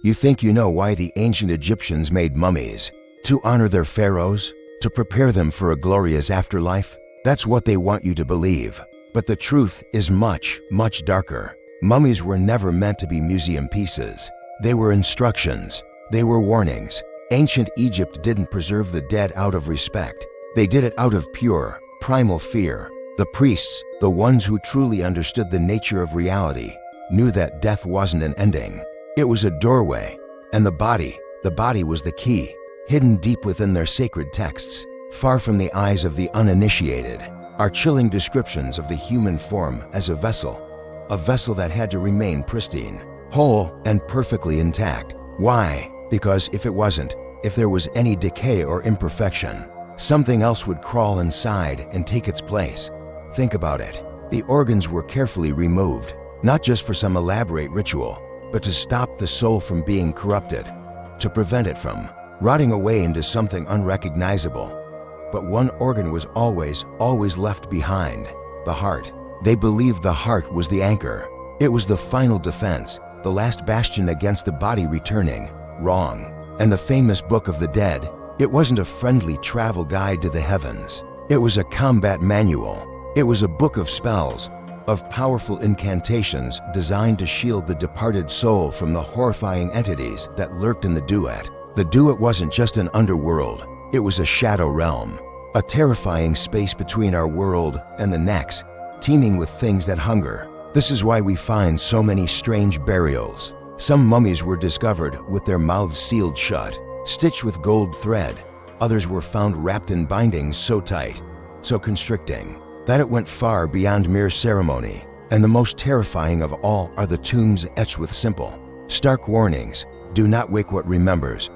You think you know why the ancient Egyptians made mummies? To honor their pharaohs? To prepare them for a glorious afterlife? That's what they want you to believe. But the truth is much, much darker. Mummies were never meant to be museum pieces. They were instructions. They were warnings. Ancient Egypt didn't preserve the dead out of respect. They did it out of pure, primal fear. The priests, the ones who truly understood the nature of reality, knew that death wasn't an ending. It was a doorway. And the body was the key, hidden deep within their sacred texts, far from the eyes of the uninitiated, are chilling descriptions of the human form as a vessel that had to remain pristine, whole, and perfectly intact. Why? Because if it wasn't, if there was any decay or imperfection, something else would crawl inside and take its place. Think about it. The organs were carefully removed, not just for some elaborate ritual, but to stop the soul from being corrupted, to prevent it from rotting away into something unrecognizable. But one organ was always left behind: the heart. They believed the heart was the anchor. It was the final defense, the last bastion against the body returning wrong. And the famous Book of the Dead, it wasn't a friendly travel guide to the heavens. It was a combat manual. It was a book of spells, of powerful incantations designed to shield the departed soul from the horrifying entities that lurked in the duat. The duat wasn't just an underworld. It was a shadow realm, a terrifying space between our world and the next, teeming with things that hunger. This is why we find so many strange burials. Some mummies were discovered with their mouths sealed shut, stitched with gold thread. Others were found wrapped in bindings so tight, so constricting, that it went far beyond mere ceremony. And the most terrifying of all are the tombs etched with simple, stark warnings. Do not wake what remembers.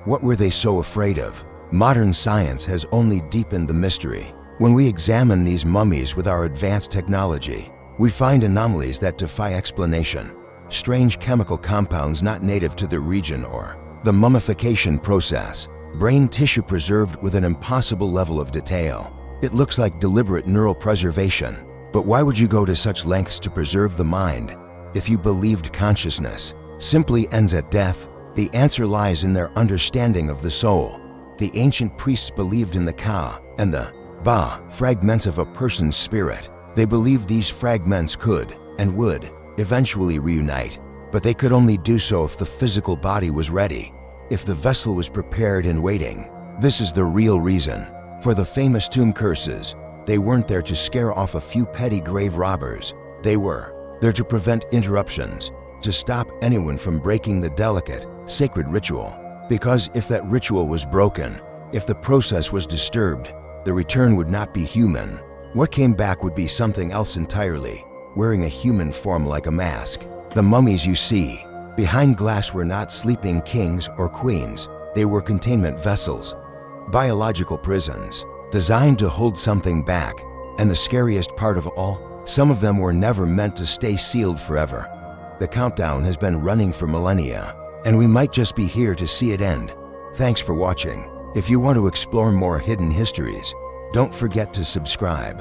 What were they so afraid of? Modern science has only deepened the mystery. When we examine these mummies with our advanced technology, we find anomalies that defy explanation. Strange chemical compounds not native to the region, or the mummification process. Brain tissue preserved with an impossible level of detail. It looks like deliberate neural preservation. But why would you go to such lengths to preserve the mind? If you believed consciousness simply ends at death, the answer lies in their understanding of the soul. The ancient priests believed in the Ka and the Ba, fragments of a person's spirit. They believed these fragments could and would eventually reunite, but they could only do so if the physical body was ready, if the vessel was prepared and waiting. This is the real reason for the famous tomb curses. They weren't there to scare off a few petty grave robbers. They were there to prevent interruptions, to stop anyone from breaking the delicate, sacred ritual. Because if that ritual was broken, if the process was disturbed, the return would not be human. What came back would be something else entirely, wearing a human form like a mask. The mummies you see behind glass were not sleeping kings or queens. They were containment vessels, biological prisons, designed to hold something back. And the scariest part of all, some of them were never meant to stay sealed forever. The countdown has been running for millennia, and we might just be here to see it end. Thanks for watching. If you want to explore more hidden histories, don't forget to subscribe.